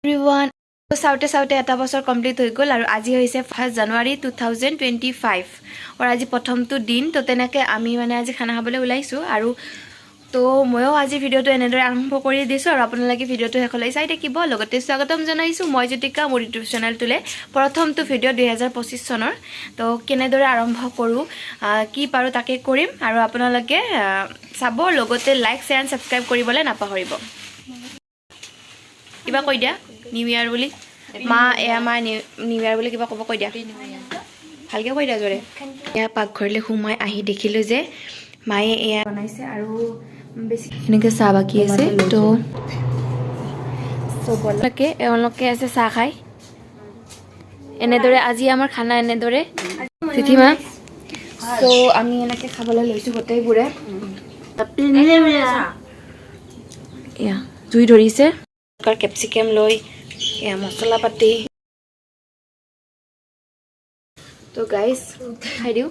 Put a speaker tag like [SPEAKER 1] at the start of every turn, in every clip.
[SPEAKER 1] Everyone, চাওঁতে এটা বছৰ কমপ্লিট হৈ গ'ল আৰু আজি হৈছে 1 জানুৱাৰী 2025 আৰু আজি প্ৰথমটো দিন তো তেনেকৈ আমি মানে আজি খানা খাবলৈ ওলাইছোঁ আৰু তো ময়ো আজি ভিডিঅ'টো এনেদৰে আৰম্ভ কৰি দিছোঁ আৰু আপোনালোকে ভিডিঅ'টো শেষলৈ চাই থাকিব লগতে স্বাগতম জনাইছোঁ মই জ্যোতিকা মোৰ ইউটিউব চেনেলটোলৈ প্ৰথমটো ভিডিঅ' 2025 চনৰ তো কেনেদৰে আৰম্ভ কৰোঁ কি পাৰোঁ তাকে কৰিম আৰু আপোনালোকে চাব লগতে লাইক শ্বেয়াৰ এণ্ড ছাবস্ক্ৰাইব কৰিবলৈ নাপাহৰিব কিবা কৈ দিয়া নিউ ইয়াৰ বুলি মা এয়া মা নিউ ইয়াৰ বুলি কিবা ক'ব কৈ দিয়া ভালকৈ কৈ দিয়া জোৰে এয়া পাকঘৰলৈ সোমাই আহি দেখিলোঁ যে মায়ে এয়া বনাইছে আৰু বেছি এনেকৈ চাহ বাকী আছে তো এওঁলোকে আছে চাহ খাই এনেদৰে আজি আমাৰ খানা এনেদৰে তিথিমা তো আমি এনেকৈ খাবলৈ লৈছোঁ গোটেইবোৰে এয়া জুই ধৰিছে কেপচিকাম লৈ এয়া মছলা পাতি তো গাইজ খাই দিওঁ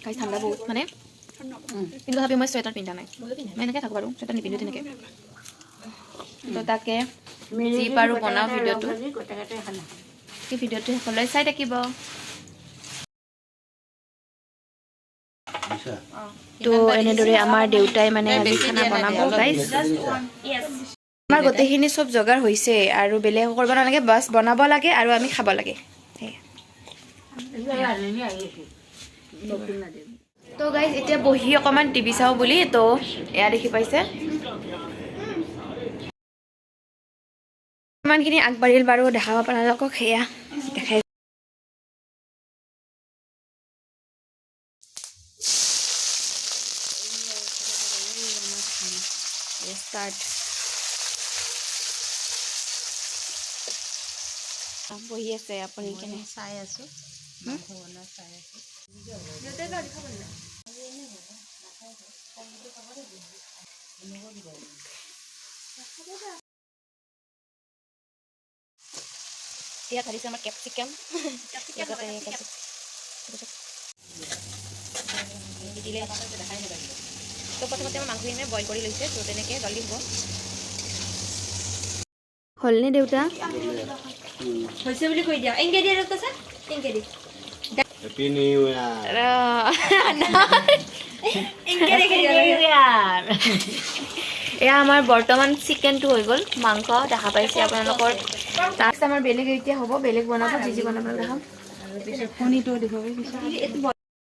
[SPEAKER 1] গাইজ ঠাণ্ডা বহুত মানে কিন্তু তথাপি মই চুৱেটাৰ পিন্ধা নাই মই এনেকৈ থাকোঁ বাৰু চুৱেটাৰ নিপিন্ধো তেনেকৈ তো তাকে যি পাৰোঁ বনাওঁ ভিডিঅ'টো সেই ভিডিঅ'টো শেষলৈ চাই থাকিব তো এনেদৰে আমাৰ দেউতাই মানে আজি খানা বনাব গাইজ আমাৰ গোটেইখিনি চব যোগাৰ হৈছে আৰু বেলেগ কৰিব নালাগে বাছ বনাব লাগে আৰু আমি খাব লাগে তো গাইজ এতিয়া বহি অকণমান টিভি চাওঁ বুলি তো এয়া দেখি পাইছে ইমানখিনি আগবাঢ়িল বাৰু দেখাব আপোনালোকক সেয়া দেখাই start বহি আছে আপুনি কেনে চাই আছো এতিয়া কাটিছে আমাৰ কেপচিকাম তো প্ৰথমতে আমাৰ মাংসখিনি বইল কৰি লৈছে তো তেনেকৈ জলদি হ'ব হ'লনে দেউতা হৈছে বুলি কৈ দিয়া এংগে দিয়া দেউতা ছাৰ এংগে দি হেপী নিউ ইয়াৰ এয়া আমাৰ বৰ্তমান চিকেনটো হৈ গ'ল মাংস দেখা পাইছে আপোনালোকৰ তাৰপিছত আমাৰ বেলেগ এতিয়া হ'ব বেলেগ বনাব যি বনাব দেখাম কণীটো দেখুৱাব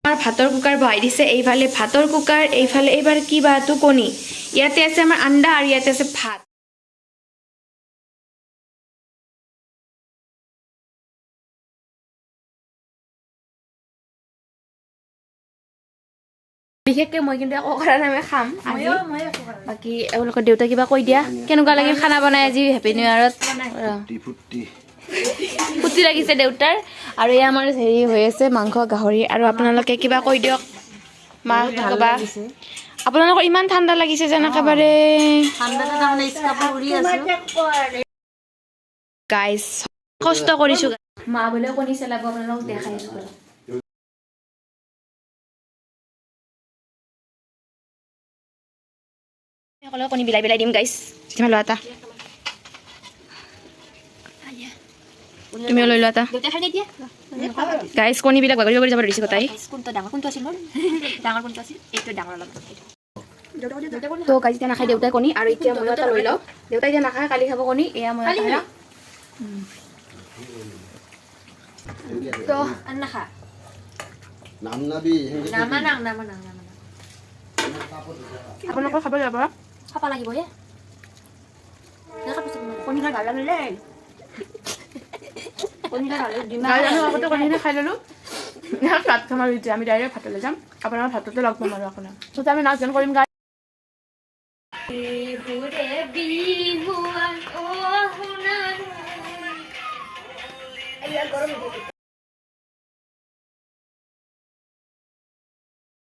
[SPEAKER 1] আমাৰ ভাতৰ কুকাৰ বহাই দিছে এইফালে ভাতৰ কুকাৰ এইফালে এইবাৰ কি বাটো কণী ইয়াতে আছে আমাৰ আণ্ডা আৰু ইয়াতে আছে ভাত বিশেষকৈ মই কিন্তু একো কৰা নাই মই খাম বাকী এওঁলোকৰ দেউতা কিবা কৈ দিয়া কেনেকুৱা লাগিল খানা বনাই আজি হেপী নিউ ইয়াৰত ফুৰ্তি লাগিছে দেউতাৰ আৰু এয়া আমাৰ হেৰি হৈ আছে মাংস গাহৰি আৰু আপোনালোকে কিবা কৈ দিয়ক মা ক'বা আপোনালোকৰ ইমান ঠাণ্ডা লাগিছে যেন একেবাৰে গাইজ কষ্ট কৰিছোঁ মা বোলে কণী চেলাব আপোনালোকক দেখাই আছোঁ সকলো কণী বিলাই বিলাই দিম গাইজ যিমান লোৱা এটা তুমি লৈ লোৱা এটা গাইজ কণীবিলাক বাগৰি বাগৰি যাব ধৰিছে গোটাই তো গাইজ এতিয়া নাখায় দেউতাই কণী আৰু এতিয়া মই এটা লৈ লওঁ দেউতাই এতিয়া নাখায় কালি খাব কণী এয়া মই এটা তো নাখা আপোনালোকৰ খাব যাব খাব লাগিব কণীটা ভাল লাগিলে আগতে কণীখিনি খাই ল'লোঁ ভাত খাম আৰু এতিয়া আমি ডাইৰেক্ট ভাতলৈ যাম আপোনাৰ ভাততে লগ পাম আৰু আপোনাৰ তো আমি নাচ গান কৰিম গাই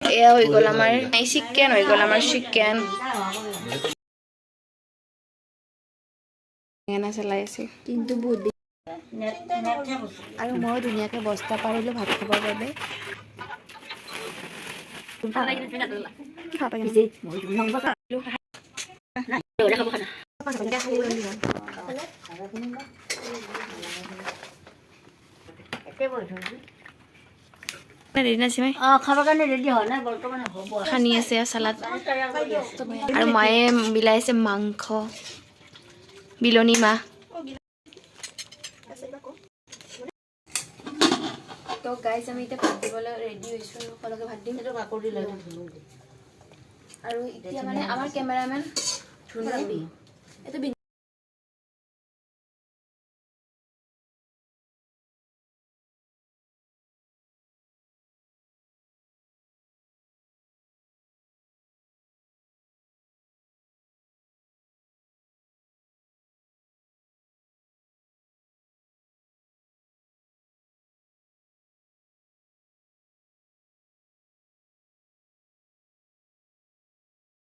[SPEAKER 1] এয়া হৈ গ'ল আমাৰ চিকেন হৈ গ'ল আমাৰ চিকেন চলাই আছে কিন্তু বহুত আৰু মই ধুনীয়াকৈ বস্তা পাৰিলোঁ ভাত খাবৰ বাবে খানি আছে চালাড আৰু মায়ে বিলাইছে মাংস বিলনী মাহ তো গাইজ আমি এতিয়া ভাত দিবলৈ ৰেডি হৈছোঁ সকলোকে ভাত দিম আৰু এতিয়া মানে আমাৰ কেমেৰামেন এইটো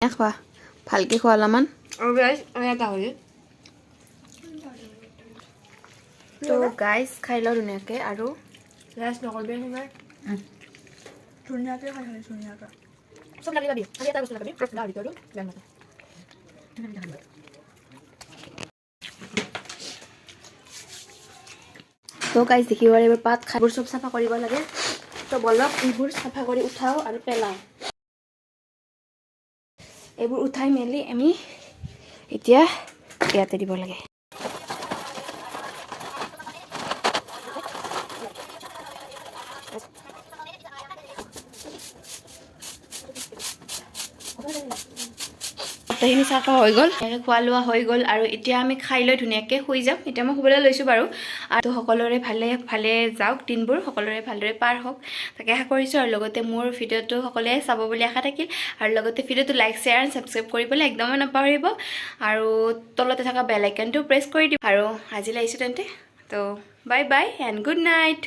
[SPEAKER 1] খোৱা ভালকৈ খোৱা অলপমান তো গাইজ খাই লওঁ ধুনীয়াকৈ আৰু
[SPEAKER 2] ধুনীয়াকৈ খাই ধুনীয়াকৈ চব লাগি পাবি খালি এটা বস্তু লগাবি গাহৰিটো আৰু বেয়া নাপায়
[SPEAKER 1] তো গাইজ দেখিব এইবোৰ পাত খাইবোৰ চব চাফা কৰিব লাগে তো বলক এইবোৰ চাফা কৰি উঠাওঁ আৰু পেলাওঁ এইবোৰ উঠাই মেলি আমি এতিয়া ইয়াতে দিব লাগে গোটেইখিনি চাফা হৈ গ'ল খোৱা লোৱা হৈ গ'ল আৰু এতিয়া আমি খাই লৈ ধুনীয়াকৈ শুই যাম এতিয়া মই শুবলৈ লৈছোঁ বাৰু আৰু সকলোৰে ভালে যাওক দিনবোৰ সকলোৰে ভালদৰে পাৰ হওক তাকে আশা কৰিছোঁ আৰু লগতে মোৰ ভিডিঅ'টো সকলোৱে চাব বুলি আশা থাকিল আৰু লগতে ভিডিঅ'টো লাইক শ্বেয়াৰ এণ্ড ছাবস্ক্ৰাইব কৰিবলৈ একদমেই নাপাহৰিব আৰু তলতে থকা বেল আইকনটো প্ৰেছ কৰি দিব আৰু আজিলৈ আহিছোঁ তেন্তে তো bye bye and good night